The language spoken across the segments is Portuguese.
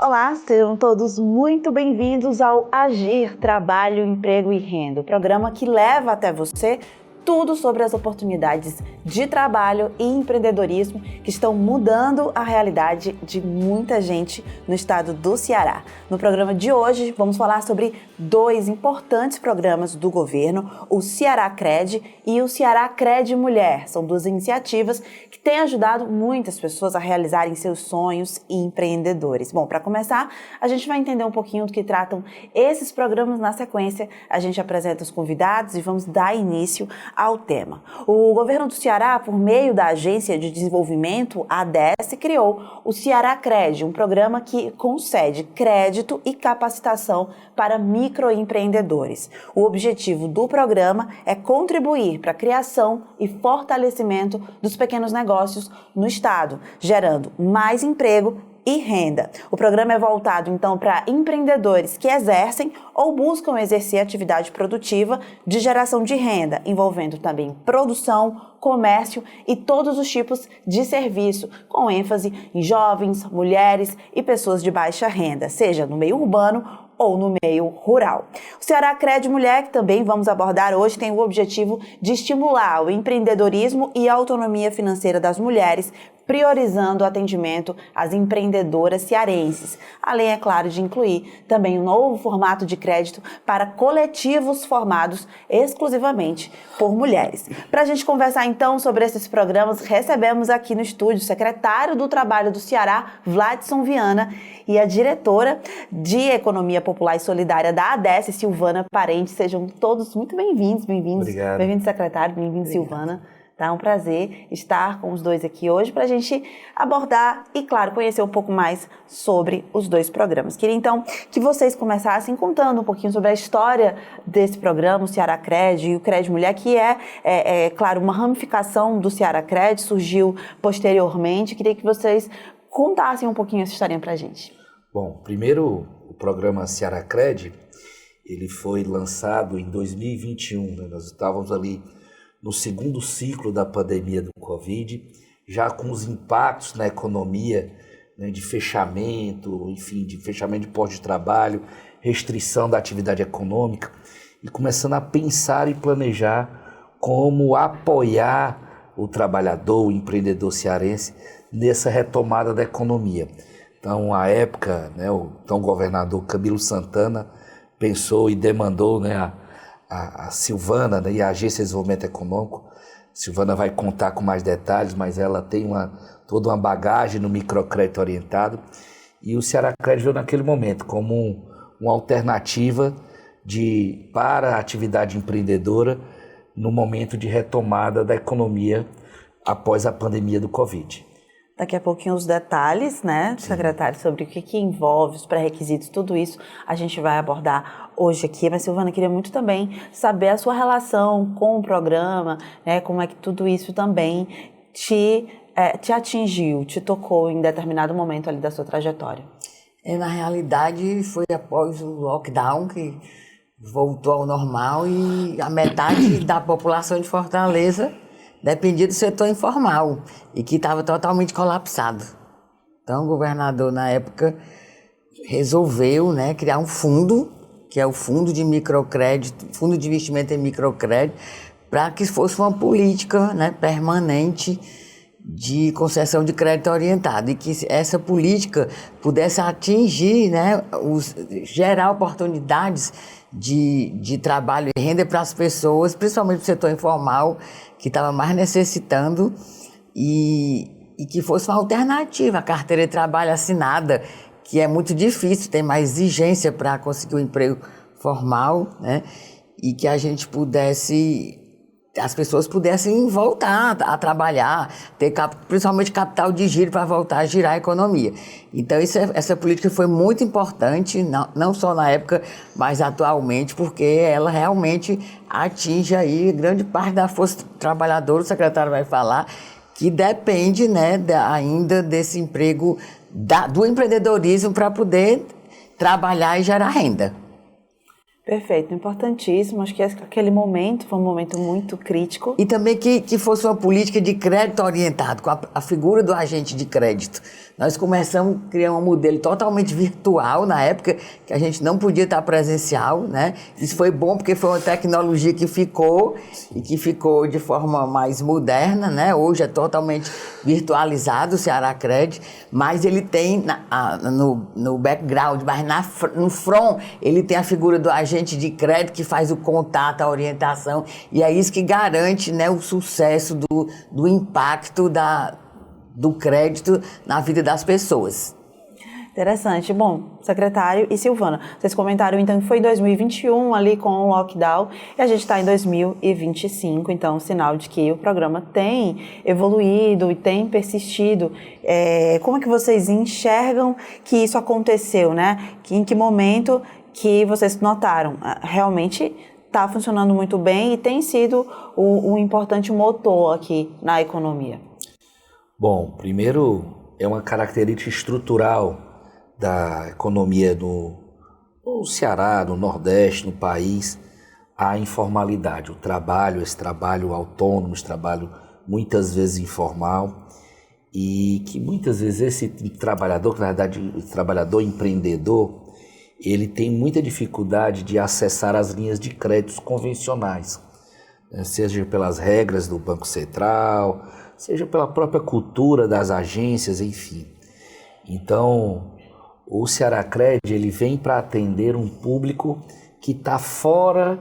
Olá, sejam todos muito bem-vindos ao Agir, Trabalho, Emprego e Renda, o programa que leva até você tudo sobre as oportunidades de trabalho e empreendedorismo que estão mudando a realidade de muita gente no estado do Ceará. No programa de hoje, vamos falar sobre dois importantes programas do governo, o Ceará Cred e o Ceará Cred Mulher. São duas iniciativas que têm ajudado muitas pessoas a realizarem seus sonhos e empreendedores. Bom, para começar, a gente vai entender um pouquinho do que tratam esses programas. Na sequência, a gente apresenta os convidados e vamos dar início ao tema. O governo do Ceará, por meio da Agência de Desenvolvimento, ADES, criou o Ceará Cred, um programa que concede crédito e capacitação para microempreendedores. O objetivo do programa é contribuir para a criação e fortalecimento dos pequenos negócios no estado, gerando mais emprego e renda. O programa é voltado, então, para empreendedores que exercem ou buscam exercer atividade produtiva de geração de renda, envolvendo também produção, comércio e todos os tipos de serviço, com ênfase em jovens, mulheres e pessoas de baixa renda, seja no meio urbano ou no meio rural. O Ceará Cred Mulher, que também vamos abordar hoje, tem o objetivo de estimular o empreendedorismo e a autonomia financeira das mulheres, priorizando o atendimento às empreendedoras cearenses, além, é claro, de incluir também um novo formato de crédito para coletivos formados exclusivamente por mulheres. Para a gente conversar então sobre esses programas, recebemos aqui no estúdio o secretário do Trabalho do Ceará, Vladson Viana, e a diretora de Economia Popular e Solidária da ADES, Silvana Parente. Sejam todos muito bem-vindos. Obrigado. Bem-vindo, secretário, bem-vindo, Silvana. Tá um prazer estar com os dois aqui hoje para a gente abordar e, claro, conhecer um pouco mais sobre os dois programas. Queria, então, que vocês começassem contando um pouquinho sobre a história desse programa, o Ceará Cred e o Cred Mulher, que claro, uma ramificação do Ceará Cred, surgiu posteriormente. Queria que vocês contassem um pouquinho essa historinha para a gente. Bom, primeiro, o programa Ceará Cred, ele foi lançado em 2021, né? Nós estávamos ali no segundo ciclo da pandemia do Covid, já com os impactos na economia, né, de fechamento, enfim, de fechamento de postos de trabalho, restrição da atividade econômica, e começando a pensar e planejar como apoiar o trabalhador, o empreendedor cearense nessa retomada da economia. Então, à época, né, o então governador Camilo Santana pensou e demandou, né, a Silvana, né, e a Agência de Desenvolvimento Econômico. Silvana vai contar com mais detalhes, mas ela tem toda uma bagagem no microcrédito orientado, e o Ceará Cred veio naquele momento como uma alternativa para a atividade empreendedora no momento de retomada da economia após a pandemia do Covid. Daqui a pouquinho os detalhes, né, secretário, sobre o que envolve, os pré-requisitos, tudo isso a gente vai abordar hoje aqui. Mas, Silvana, queria muito também saber a sua relação com o programa, né, como é que tudo isso também te atingiu, te tocou em determinado momento ali da sua trajetória. Na realidade, foi após o lockdown que voltou ao normal e a metade da população de Fortaleza dependia do setor informal e que estava totalmente colapsado. Então, o governador, na época, resolveu, né, criar um fundo, que é o Fundo de Microcrédito, Fundo de Investimento em Microcrédito, para que fosse uma política, né, permanente de concessão de crédito orientado e que essa política pudesse atingir, né, gerar oportunidades de trabalho e renda para as pessoas, principalmente do setor informal, que estava mais necessitando, e que fosse uma alternativa à carteira de trabalho assinada, que é muito difícil, tem mais exigência para conseguir um emprego formal, né? E que as pessoas pudessem voltar a trabalhar, ter principalmente capital de giro para voltar a girar a economia. Então essa política foi muito importante, não só na época, mas atualmente, porque ela realmente atinge aí grande parte da força trabalhadora, o secretário vai falar, que depende, né, ainda desse emprego, do empreendedorismo para poder trabalhar e gerar renda. Perfeito, importantíssimo. Acho que aquele momento foi um momento muito crítico. E também que fosse uma política de crédito orientado, com a figura do agente de crédito. Nós começamos a criar um modelo totalmente virtual na época, que a gente não podia estar presencial, né? Isso foi bom porque foi uma tecnologia que ficou, e que ficou de forma mais moderna, né? Hoje é totalmente virtualizado o Cearacred, mas ele tem no background, mas no front, ele tem a figura do agente de crédito que faz o contato, a orientação, e é isso que garante, né, o sucesso do impacto do crédito na vida das pessoas. Interessante. Bom, secretário e Silvana, vocês comentaram então que foi em 2021 ali com o lockdown e a gente está em 2025, então sinal de que o programa tem evoluído e tem persistido. Como é que vocês enxergam que isso aconteceu, né? Em que momento que vocês notaram? Realmente está funcionando muito bem e tem sido um importante motor aqui na economia. Bom, primeiro é uma característica estrutural da economia no Ceará, no Nordeste, no país, a informalidade, o trabalho, esse trabalho autônomo, esse trabalho muitas vezes informal, e que muitas vezes esse trabalhador, que na verdade o trabalhador empreendedor, ele tem muita dificuldade de acessar as linhas de créditos convencionais, né? Seja pelas regras do Banco Central, seja pela própria cultura das agências, enfim. Então, o Cearacred, ele vem para atender um público que está fora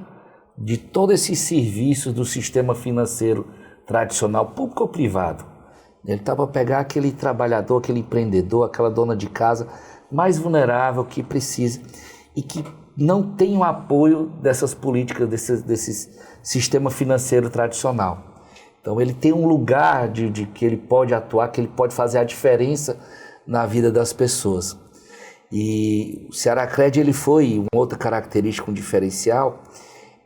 de todo esse serviço do sistema financeiro tradicional, público ou privado. Ele está para pegar aquele trabalhador, aquele empreendedor, aquela dona de casa mais vulnerável que precisa e que não tem o apoio dessas políticas, desse sistema financeiro tradicional. Então ele tem um lugar de que ele pode atuar, que ele pode fazer a diferença na vida das pessoas. E o Cearacred, ele foi, uma outra característica, um diferencial,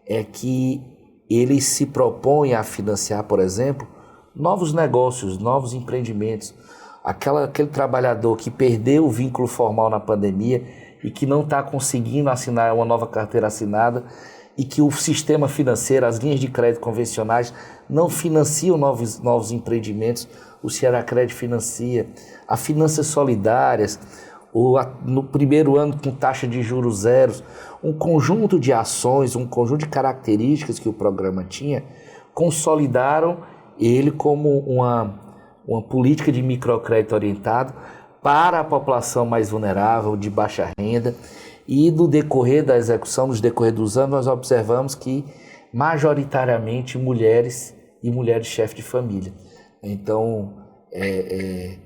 é que ele se propõe a financiar, por exemplo, novos negócios, novos empreendimentos. Aquele trabalhador que perdeu o vínculo formal na pandemia e que não está conseguindo assinar uma nova carteira assinada, e que o sistema financeiro, as linhas de crédito convencionais não financiam novos empreendimentos, o Cearacred financia. As finanças solidárias, no primeiro ano com taxa de juros zero, um conjunto de ações, um conjunto de características que o programa tinha, consolidaram ele como uma política de microcrédito orientado para a população mais vulnerável, de baixa renda. E no decorrer da execução, no decorrer dos anos, nós observamos que majoritariamente mulheres e mulheres chefes de família. Então, é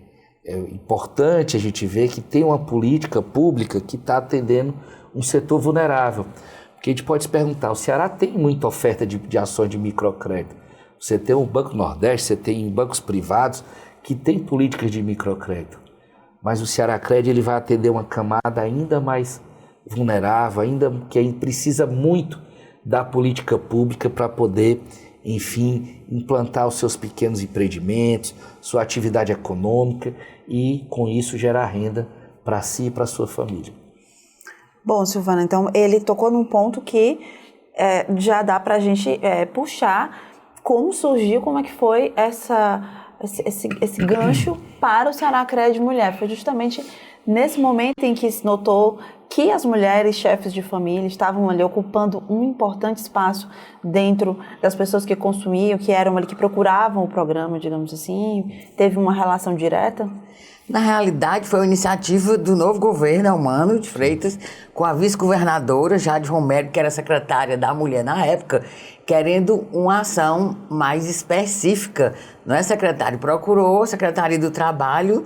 importante a gente ver que tem uma política pública que está atendendo um setor vulnerável. Porque a gente pode se perguntar, o Ceará tem muita oferta de ações de microcrédito. Você tem o Banco Nordeste, você tem bancos privados que têm políticas de microcrédito. Mas o Cearacred, ele vai atender uma camada ainda mais vulnerável, ainda que precisa muito da política pública para poder, enfim, implantar os seus pequenos empreendimentos, sua atividade econômica e, com isso, gerar renda para si e para a sua família. Bom, Silvana, então ele tocou num ponto que já dá para a gente puxar como surgiu, como é que foi esse gancho para o Cearacred Mulher. Foi justamente nesse momento em que se notou que as mulheres chefes de família estavam ali ocupando um importante espaço dentro das pessoas que consumiam, que eram ali, que procuravam o programa, digamos assim. Teve uma relação direta? Na realidade, foi uma iniciativa do novo governo, Eumano de Freitas, com a vice-governadora Jade Romero, que era secretária da Mulher na época, querendo uma ação mais específica. Não é, secretário? Procurou a Secretaria do Trabalho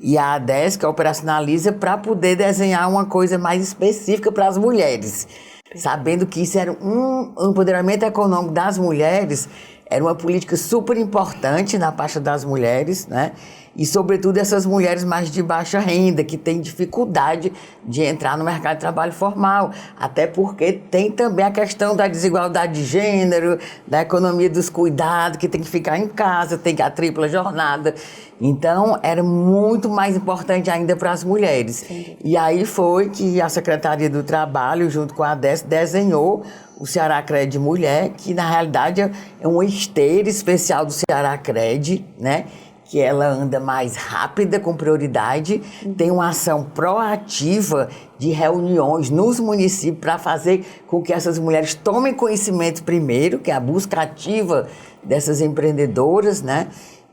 e a ADES, que operacionaliza, para poder desenhar uma coisa mais específica para as mulheres. Sabendo que isso era um empoderamento econômico das mulheres, era uma política super importante na pasta das mulheres, né? e, sobretudo, essas mulheres mais de baixa renda, que têm dificuldade de entrar no mercado de trabalho formal, até porque tem também a questão da desigualdade de gênero, da economia dos cuidados, que tem que ficar em casa, tem a tripla jornada. Então, era muito mais importante ainda para as mulheres. Sim. E aí foi que a Secretaria do Trabalho, junto com a ADES, desenhou o Ceará-Cred Mulher, que na realidade é uma esteira especial do Ceará-Cred, né? Que ela anda mais rápida, com prioridade, tem uma ação proativa de reuniões nos municípios para fazer com que essas mulheres tomem conhecimento primeiro, que é a busca ativa dessas empreendedoras, né?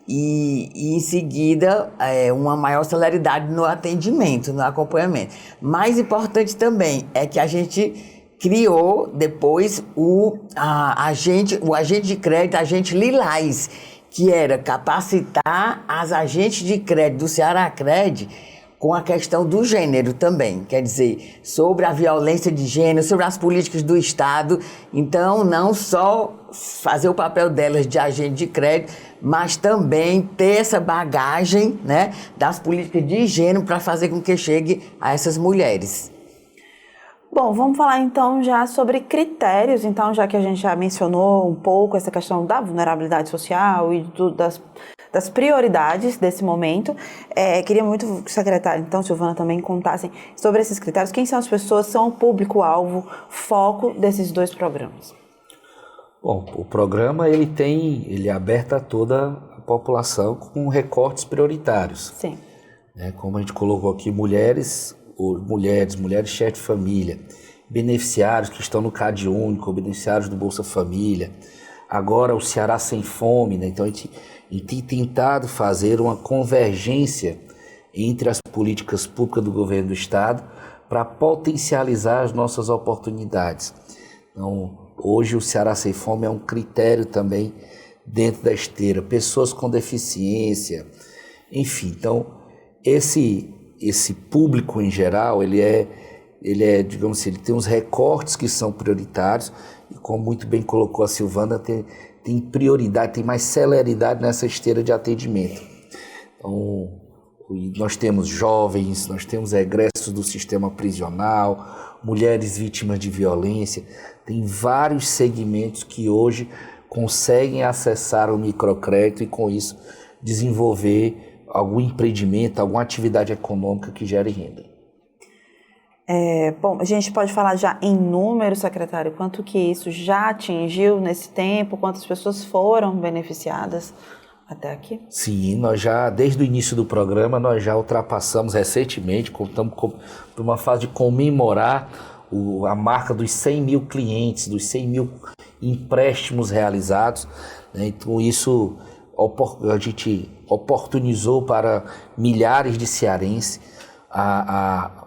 E em seguida, uma maior celeridade no atendimento, no acompanhamento. Mais importante também é que a gente criou depois o agente de crédito, agente Lilás, que era capacitar as agentes de crédito do Ceará-Cred com a questão do gênero também, quer dizer, sobre a violência de gênero, sobre as políticas do Estado. Então, não só fazer o papel delas de agente de crédito, mas também ter essa bagagem, né, das políticas de gênero para fazer com que chegue a essas mulheres. Bom, vamos falar então já sobre critérios, então, já que a gente já mencionou um pouco essa questão da vulnerabilidade social e das prioridades desse momento. Queria muito que o secretário, então, Silvana, também contassem sobre esses critérios. Quem são as pessoas, são o público-alvo, foco desses dois programas? Bom, o programa ele é aberto a toda a população com recortes prioritários. Sim. Como a gente colocou aqui, mulheres chefes de família, beneficiários que estão no CAD único, beneficiários do Bolsa Família, agora o Ceará Sem Fome, né? Então a gente tem tentado fazer uma convergência entre as políticas públicas do governo do Estado para potencializar as nossas oportunidades. Então, hoje o Ceará Sem Fome é um critério também dentro da esteira, pessoas com deficiência, enfim. Então, esse público em geral, ele é, digamos assim, ele tem uns recortes que são prioritários e, como muito bem colocou a Silvana, tem prioridade, tem mais celeridade nessa esteira de atendimento. Então, nós temos jovens, nós temos egressos do sistema prisional, mulheres vítimas de violência, tem vários segmentos que hoje conseguem acessar o microcrédito e, com isso, desenvolver algum empreendimento, alguma atividade econômica que gere renda. Bom, a gente pode falar já em números, secretário, quanto que isso já atingiu nesse tempo, quantas pessoas foram beneficiadas até aqui? Sim, nós já, desde o início do programa, nós já ultrapassamos recentemente, estamos por uma fase de comemorar a marca dos 100 mil clientes, dos 100 mil empréstimos realizados, né? Então isso a gente oportunizou para milhares de cearenses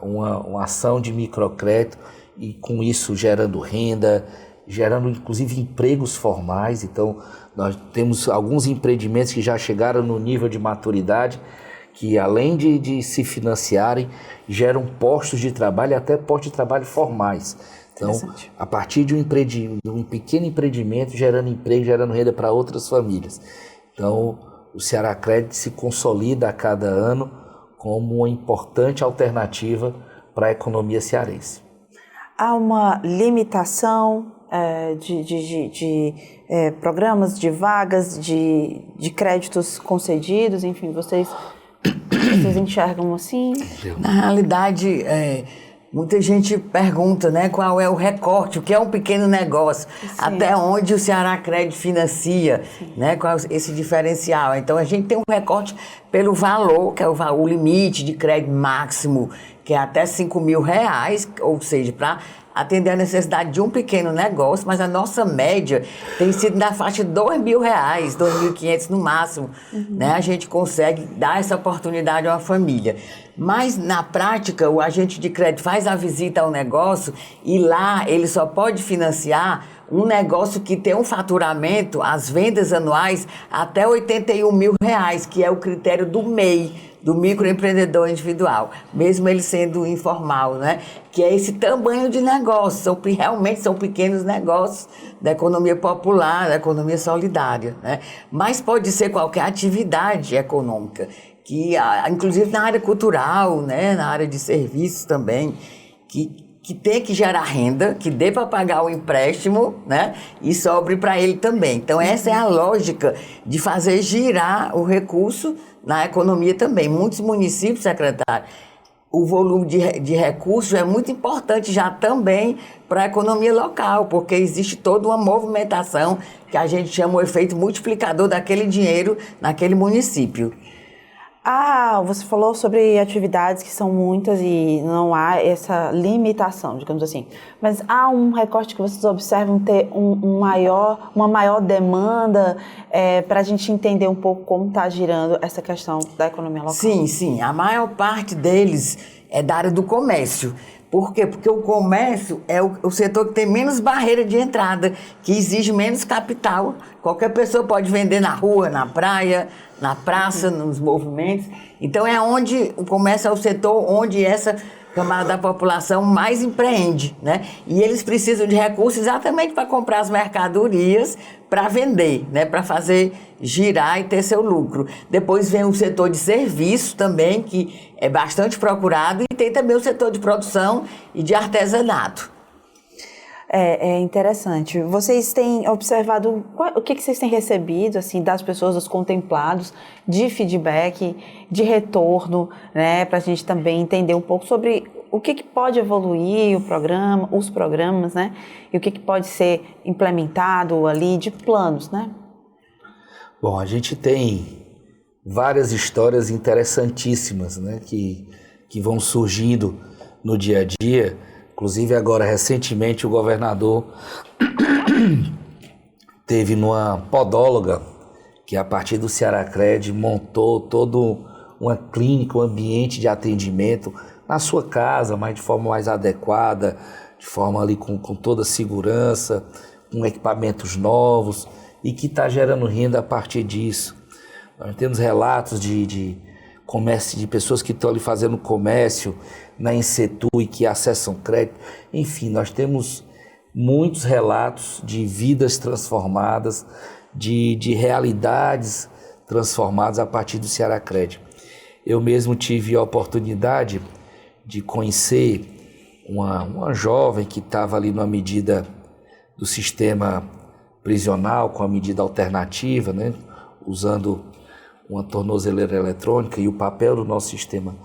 uma ação de microcrédito e, com isso, gerando renda, gerando inclusive empregos formais. Então, nós temos alguns empreendimentos que já chegaram no nível de maturidade, que, além de se financiarem, geram postos de trabalho, até postos de trabalho formais. Então, a partir de um pequeno empreendimento, gerando emprego, gerando renda para outras famílias. Então, o Ceará-Cred se consolida a cada ano como uma importante alternativa para a economia cearense. Há uma limitação de programas, de vagas, de créditos concedidos, enfim, vocês enxergam assim? Na realidade, muita gente pergunta, né, qual é o recorte, o que é um pequeno negócio, sim, até onde o Ceará-Cred financia, né, qual é esse diferencial. Então, a gente tem um recorte pelo valor, que é o limite de crédito máximo, que é até R$5 mil, ou seja, para atender a necessidade de um pequeno negócio, mas a nossa média tem sido na faixa de R$2 mil, R$2.500 no máximo, né? A gente consegue dar essa oportunidade a uma família. Mas, na prática, o agente de crédito faz a visita ao negócio e lá ele só pode financiar um negócio que tem um faturamento, as vendas anuais, até R$81 mil, que é o critério do MEI, do microempreendedor individual, mesmo ele sendo informal, né? Que é esse tamanho de negócio, realmente são pequenos negócios da economia popular, da economia solidária, né? Mas pode ser qualquer atividade econômica que inclusive na área cultural, né, na área de serviços também, que tem que gerar renda, que dê para pagar o empréstimo, né, e sobre para ele também. Então, essa é a lógica de fazer girar o recurso na economia também. Muitos municípios, secretário, o volume de recursos é muito importante já também para a economia local, porque existe toda uma movimentação que a gente chama o efeito multiplicador daquele dinheiro naquele município. Você falou sobre atividades que são muitas e não há essa limitação, digamos assim. Mas há um recorte que vocês observam ter uma maior demanda para a gente entender um pouco como está girando essa questão da economia local? Sim. A maior parte deles é da área do comércio. Por quê? Porque o comércio é o setor que tem menos barreira de entrada, que exige menos capital. Qualquer pessoa pode vender na rua, na praia, na praça, nos movimentos. Então, o comércio é o setor onde essa camada da população mais empreende, né? E eles precisam de recursos exatamente para comprar as mercadorias para vender, né? Para fazer girar e ter seu lucro. Depois vem o setor de serviço também, que é bastante procurado, e tem também o setor de produção e de artesanato. É interessante. Vocês têm observado o que vocês têm recebido assim das pessoas, dos contemplados, de feedback, de retorno, né, para a gente também entender um pouco sobre o que pode evoluir os programas, né, e o que pode ser implementado ali de planos, né? Bom, a gente tem várias histórias interessantíssimas, né, que vão surgindo no dia a dia. Inclusive, agora, recentemente, o governador teve numa podóloga, que a partir do Cearacred montou toda uma clínica, um ambiente de atendimento na sua casa, mas de forma mais adequada, de forma ali com toda a segurança, com equipamentos novos, e que está gerando renda a partir disso. Nós temos relatos de comércio, de pessoas que estão ali fazendo comércio na Insetu e que acessam crédito. Enfim, nós temos muitos relatos de vidas transformadas, de realidades transformadas a partir do Cearacred. Eu mesmo tive a oportunidade de conhecer uma jovem que estava ali numa medida do sistema prisional, com a medida alternativa, né, usando uma tornozeleira eletrônica, e o papel do nosso sistema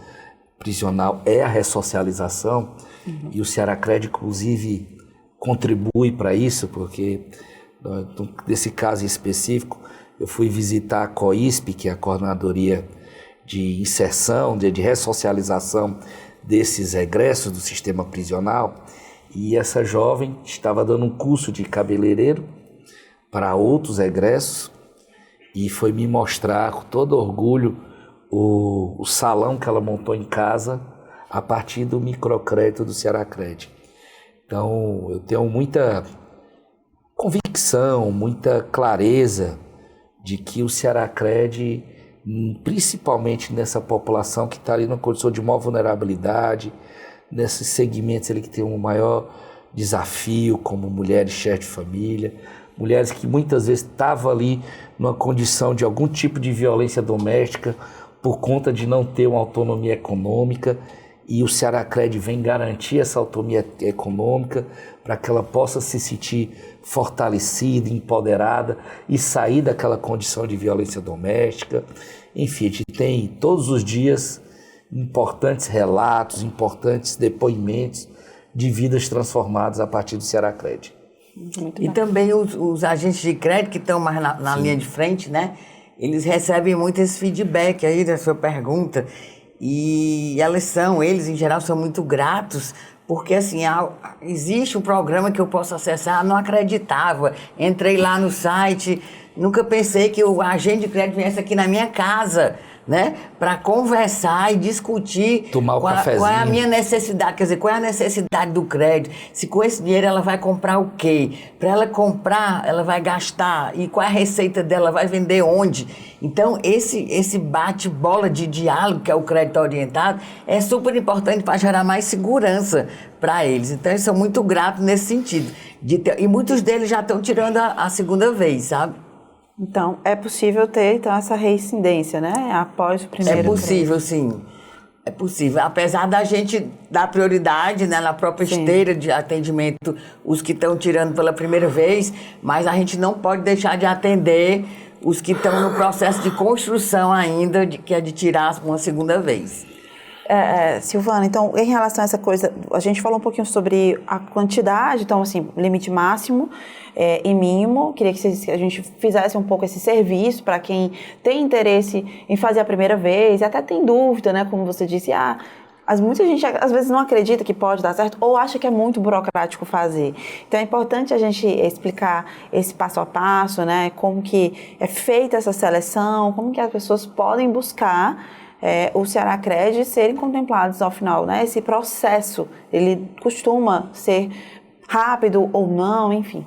prisional é a ressocialização, e o Cearacred, inclusive, contribui para isso, porque, nesse caso específico, eu fui visitar a COISP, que é a Coordenadoria de Inserção, de ressocialização desses egressos do sistema prisional, e essa jovem estava dando um curso de cabeleireiro para outros egressos, e foi me mostrar com todo orgulho o salão que ela montou em casa a partir do microcrédito do Cearacred. Então, eu tenho muita convicção, muita clareza de que o Cearacred, principalmente nessa população que está ali numa condição de maior vulnerabilidade, nesses segmentos ali que tem um maior desafio, como mulheres chefes de família, mulheres que muitas vezes estavam ali numa condição de algum tipo de violência doméstica por conta de não ter uma autonomia econômica, e o Cearacred vem garantir essa autonomia econômica para que ela possa se sentir fortalecida, empoderada e sair daquela condição de violência doméstica. Enfim, a gente tem todos os dias importantes relatos, importantes depoimentos de vidas transformadas a partir do Cearacred. E também os agentes de crédito que estão mais na linha de frente, né? Eles recebem muito esse feedback aí da sua pergunta, e eles em geral são muito gratos, porque assim, existe um programa que eu posso acessar, não acreditava, entrei lá no site, nunca pensei que o agente de crédito viesse aqui na minha casa, né, para conversar e discutir qual é a minha necessidade, quer dizer, qual é a necessidade do crédito, se com esse dinheiro ela vai comprar o quê, para ela comprar, ela vai gastar, e qual é a receita dela, vai vender onde. Então, esse bate-bola de diálogo, que é o crédito orientado, é super importante para gerar mais segurança para eles. Então, eles são muito gratos nesse sentido. E muitos deles já estão tirando a segunda vez, sabe? Então, é possível ter essa reincidência, né? Após o primeiro... É possível, sim. É possível. Apesar da gente dar prioridade, né, na própria esteira de atendimento, os que estão tirando pela primeira vez, mas a gente não pode deixar de atender os que estão no processo de construção ainda, que é de tirar uma segunda vez. Silvana, então, em relação a essa coisa, a gente falou um pouquinho sobre a quantidade, então, assim, limite máximo e mínimo. Queria que a gente fizesse um pouco esse serviço para quem tem interesse em fazer a primeira vez, até tem dúvida, né, como você disse, muita gente às vezes não acredita que pode dar certo ou acha que é muito burocrático fazer. Então é importante a gente explicar esse passo a passo, né, como que é feita essa seleção, como que as pessoas podem buscar o Ceará-Cred serem contemplados ao final, né? Esse processo, ele costuma ser rápido ou não, enfim.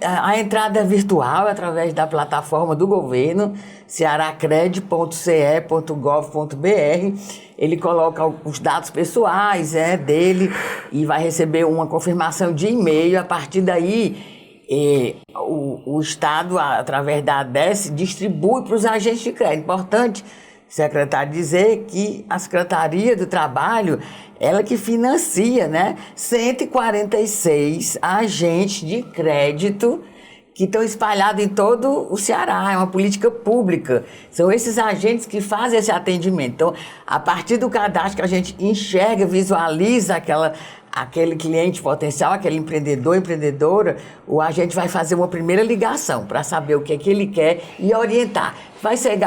A entrada é virtual através da plataforma do governo, cearacred.ce.gov.br. Ele coloca os dados pessoais dele e vai receber uma confirmação de e-mail. A partir daí, o Estado, através da ADES, distribui para os agentes de crédito. Importante, secretário, dizer que a Secretaria do Trabalho, ela que financia, 146 agentes de crédito que estão espalhados em todo o Ceará. É uma política pública. São esses agentes que fazem esse atendimento. Então, a partir do cadastro que a gente enxerga, visualiza aquele cliente potencial, aquele empreendedor, empreendedora, o agente vai fazer uma primeira ligação para saber o que é que ele quer e orientar.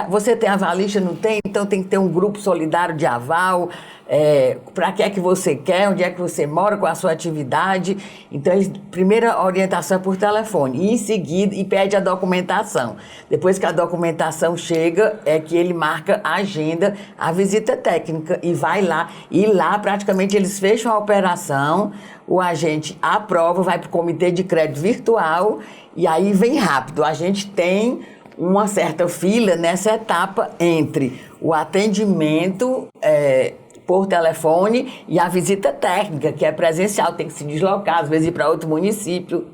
Você tem avalixa, não tem? Então tem que ter um grupo solidário de aval, para que é que você quer, onde é que você mora, com a sua atividade. Então, primeira orientação é por telefone, e em seguida, pede a documentação. Depois que a documentação chega, é que ele marca a agenda, a visita técnica, e vai lá. E lá, praticamente, eles fecham a operação, o agente aprova, vai para o comitê de crédito virtual, e aí vem rápido. A gente tem uma certa fila nessa etapa entre o atendimento por telefone e a visita técnica, que é presencial, tem que se deslocar, às vezes ir para outro município,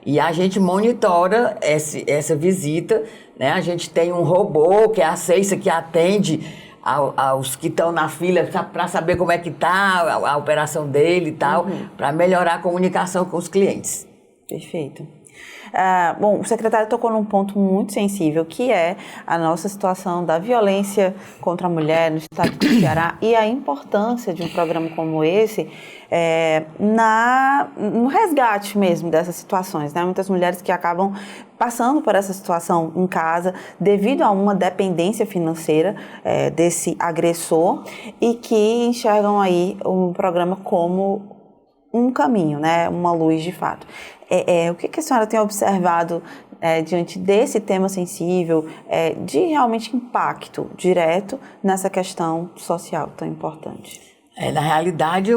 E a gente monitora essa visita, A gente tem um robô, que é a Ceissa, que atende aos que estão na fila para saber como é que está a operação dele e tal, para melhorar a comunicação com os clientes. Perfeito. Bom, o secretário tocou num ponto muito sensível, que é a nossa situação da violência contra a mulher no estado do Ceará e a importância de um programa como esse no resgate mesmo dessas situações, Muitas mulheres que acabam passando por essa situação em casa devido a uma dependência financeira desse agressor e que enxergam aí um programa como um caminho, uma luz de fato. O que a senhora tem observado diante desse tema sensível, de realmente impacto direto nessa questão social tão importante? Na realidade,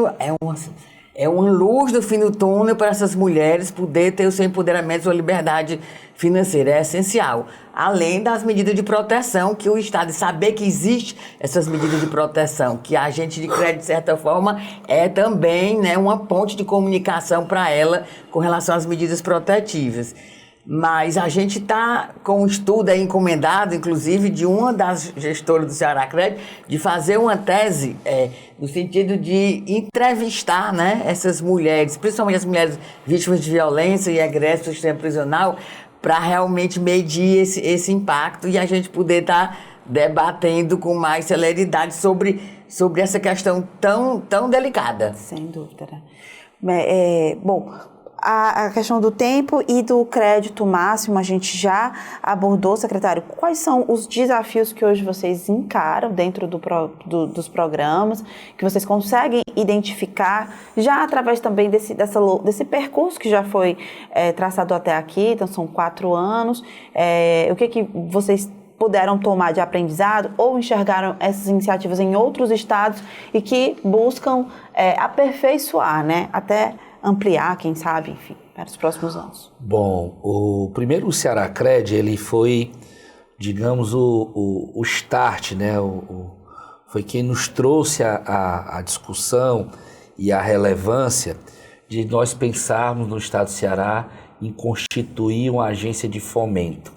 é uma luz do fim do túnel para essas mulheres poder ter o seu empoderamento, sua liberdade financeira. É essencial. Além das medidas de proteção, que o Estado saber que existe essas medidas de proteção, que a agente de crédito, de certa forma, é também uma ponte de comunicação para ela com relação às medidas protetivas. Mas a gente está com um estudo encomendado, inclusive, de uma das gestoras do Ceará-Cred, de fazer uma tese no sentido de entrevistar essas mulheres, principalmente as mulheres vítimas de violência e egresso do sistema prisional, para realmente medir esse impacto e a gente poder estar debatendo com mais celeridade sobre essa questão tão delicada. Sem dúvida. Bom, a questão do tempo e do crédito máximo a gente já abordou, secretário. Quais são os desafios que hoje vocês encaram dentro dos programas, que vocês conseguem identificar já através também desse percurso que já foi traçado até aqui? Então são 4 anos. O que vocês puderam tomar de aprendizado ou enxergaram essas iniciativas em outros estados e que buscam aperfeiçoar, até ampliar, quem sabe, enfim, para os próximos anos? Bom, o Ceará-Cred, ele foi, digamos, o start, foi quem nos trouxe a discussão e a relevância de nós pensarmos no estado do Ceará em constituir uma agência de fomento.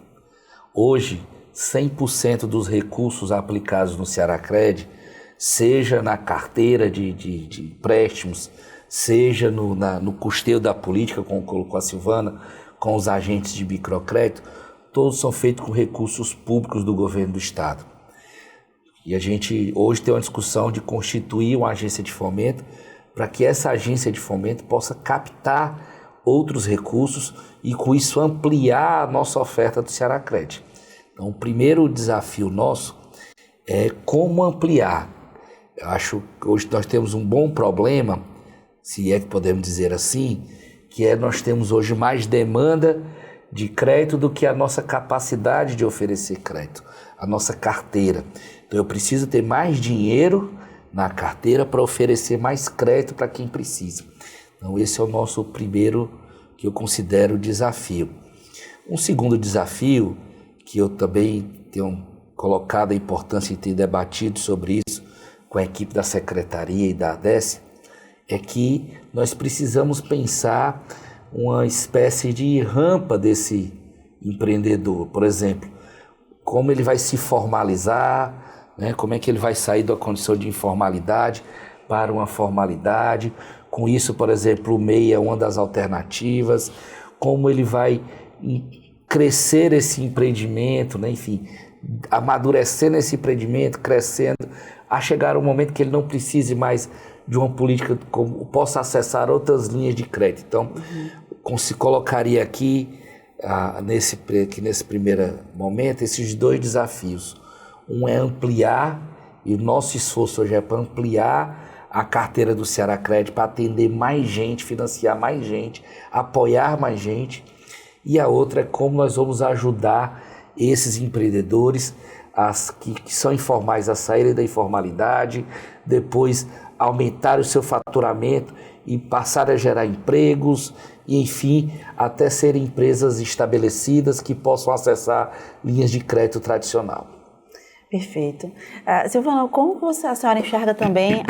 Hoje, 100% dos recursos aplicados no Cearacred, seja na carteira de empréstimos, seja no custeio da política, como colocou a Silvana, com os agentes de microcrédito, todos são feitos com recursos públicos do governo do Estado. E a gente hoje tem uma discussão de constituir uma agência de fomento para que essa agência de fomento possa captar outros recursos e com isso ampliar a nossa oferta do Cearacred. Então o primeiro desafio nosso é como ampliar. Eu acho que hoje nós temos um bom problema, se é que podemos dizer assim, que é nós temos hoje mais demanda de crédito do que a nossa capacidade de oferecer crédito, a nossa carteira. Então eu preciso ter mais dinheiro na carteira para oferecer mais crédito para quem precisa. Então esse é o nosso primeiro, que eu considero, desafio. Um segundo desafio, que eu também tenho colocado a importância de ter debatido sobre isso com a equipe da Secretaria e da ADESE, é que nós precisamos pensar uma espécie de rampa desse empreendedor. Por exemplo, como ele vai se formalizar, né? Como é que ele vai sair da condição de informalidade para uma formalidade. Com isso, por exemplo, o MEI é uma das alternativas. Como ele vai crescer esse empreendimento, né? Enfim, amadurecendo esse empreendimento, crescendo, a chegar um momento que ele não precise mais de uma política, como possa acessar outras linhas de crédito. Então, se colocaria aqui, nesse primeiro momento, esses dois desafios. Um é ampliar, e o nosso esforço hoje é para ampliar a carteira do Cearacred para atender mais gente, financiar mais gente, apoiar mais gente. E a outra é como nós vamos ajudar esses empreendedores que são informais a saírem da informalidade, depois aumentar o seu faturamento e passar a gerar empregos e, enfim, até serem empresas estabelecidas que possam acessar linhas de crédito tradicional. Perfeito. Silvana, como a senhora enxerga também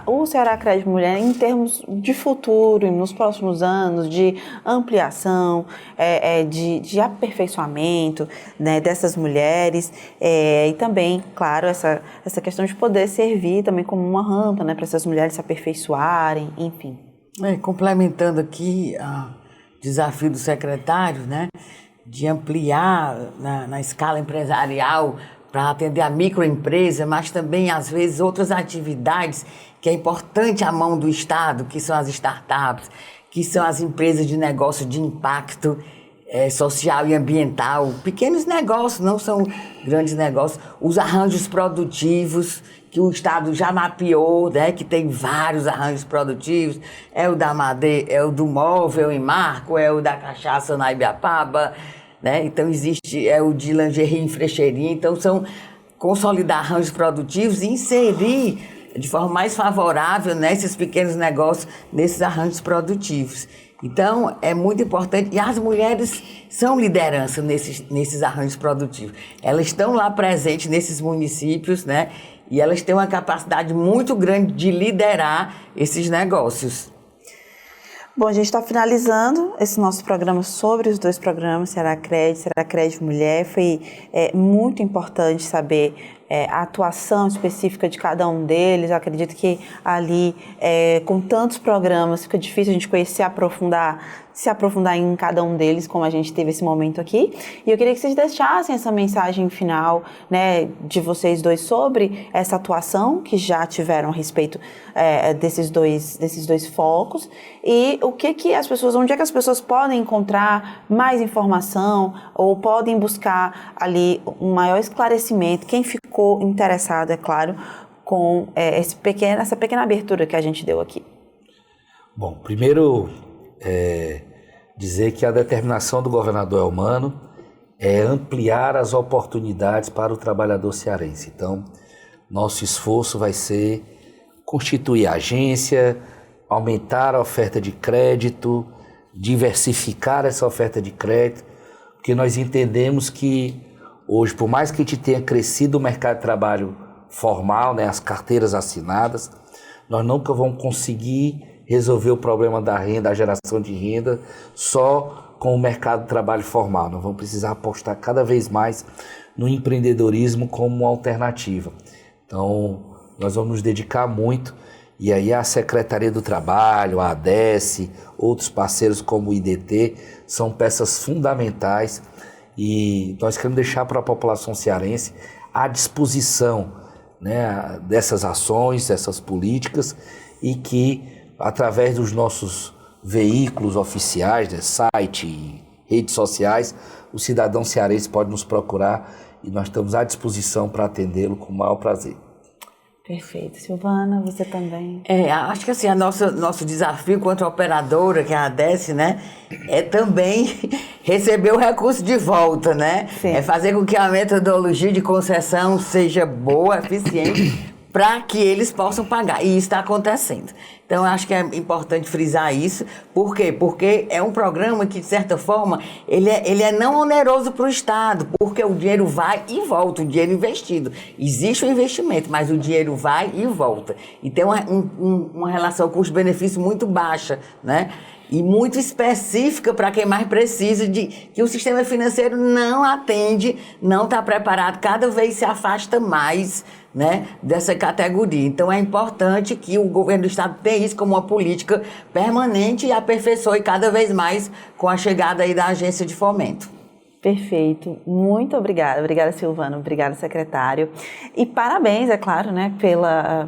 o Cearacred Mulher em termos de futuro, nos próximos anos, de ampliação, de aperfeiçoamento, né, dessas mulheres e também, claro, essa questão de poder servir também como uma rampa, né, para essas mulheres se aperfeiçoarem, enfim. Complementando aqui o desafio do secretário, né, de ampliar na escala empresarial para atender a microempresa, mas também, às vezes, outras atividades que é importante à mão do Estado, que são as startups, que são as empresas de negócio de impacto social e ambiental, pequenos negócios, não são grandes negócios, os arranjos produtivos, que o Estado já mapeou, né, que tem vários arranjos produtivos, é o da madeira, é o do móvel em Marco, é o da cachaça na Ibiapaba, né? Então existe o de lingerie em Frecheirinha. Então são consolidar arranjos produtivos e inserir de forma mais favorável, né, esses pequenos negócios nesses arranjos produtivos. Então é muito importante, e as mulheres são liderança nesses arranjos produtivos. Elas estão lá presentes nesses municípios, né, e elas têm uma capacidade muito grande de liderar esses negócios. Bom, a gente está finalizando esse nosso programa sobre os dois programas, Cearacred Mulher. Foi muito importante saber a atuação específica de cada um deles. Eu acredito que ali, com tantos programas, fica difícil a gente conhecer, se aprofundar em cada um deles, como a gente teve esse momento aqui. E eu queria que vocês deixassem essa mensagem final, né, de vocês dois sobre essa atuação que já tiveram a respeito desses dois focos e onde é que as pessoas podem encontrar mais informação ou podem buscar ali um maior esclarecimento. Quem ficou interessado, é claro, com essa pequena abertura que a gente deu aqui. Bom, primeiro dizer que a determinação do governador Elmano é ampliar as oportunidades para o trabalhador cearense. Então, nosso esforço vai ser constituir a agência, aumentar a oferta de crédito, diversificar essa oferta de crédito, porque nós entendemos que hoje, por mais que a gente tenha crescido o mercado de trabalho formal, né, as carteiras assinadas, nós nunca vamos conseguir resolver o problema da renda, a geração de renda, só com o mercado de trabalho formal. Nós vamos precisar apostar cada vez mais no empreendedorismo como uma alternativa. Então, nós vamos nos dedicar muito, e aí a Secretaria do Trabalho, a ADESE, outros parceiros como o IDT, são peças fundamentais, e nós queremos deixar para a população cearense à disposição, né, dessas ações, dessas políticas, e que, através dos nossos veículos oficiais, né, site e redes sociais, o cidadão cearense pode nos procurar e nós estamos à disposição para atendê-lo com o maior prazer. Perfeito. Silvana, você também? Acho que assim, nosso desafio quanto operadora, que é a ADESE, né, é também receber o recurso de volta, né? Sim. É fazer com que a metodologia de concessão seja boa, eficiente, para que eles possam pagar. E isso está acontecendo. Então, eu acho que é importante frisar isso. Por quê? Porque é um programa que, de certa forma, ele é não oneroso para o Estado, porque o dinheiro vai e volta, o dinheiro investido. Existe o investimento, mas o dinheiro vai e volta. E tem uma relação custo-benefício muito baixa, né? E muito específica para quem mais precisa, que o sistema financeiro não atende, não está preparado, cada vez se afasta mais, né, dessa categoria. Então é importante que o governo do Estado tenha isso como uma política permanente e aperfeiçoe cada vez mais com a chegada aí da agência de fomento. Perfeito, muito obrigada. Obrigada, Silvana, obrigada, secretário. E parabéns, é claro, né,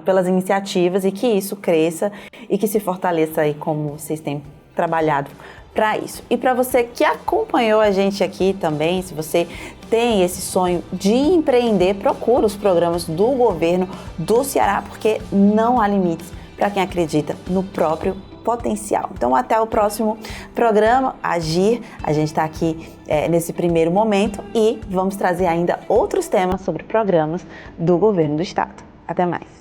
pelas iniciativas, e que isso cresça e que se fortaleça aí como vocês têm trabalhado para isso. E para você que acompanhou a gente aqui também, se você tem esse sonho de empreender, procura os programas do governo do Ceará, porque não há limites para quem acredita no próprio potencial. Então, até o próximo programa, Agir. A gente está aqui nesse primeiro momento e vamos trazer ainda outros temas sobre programas do governo do Estado. Até mais.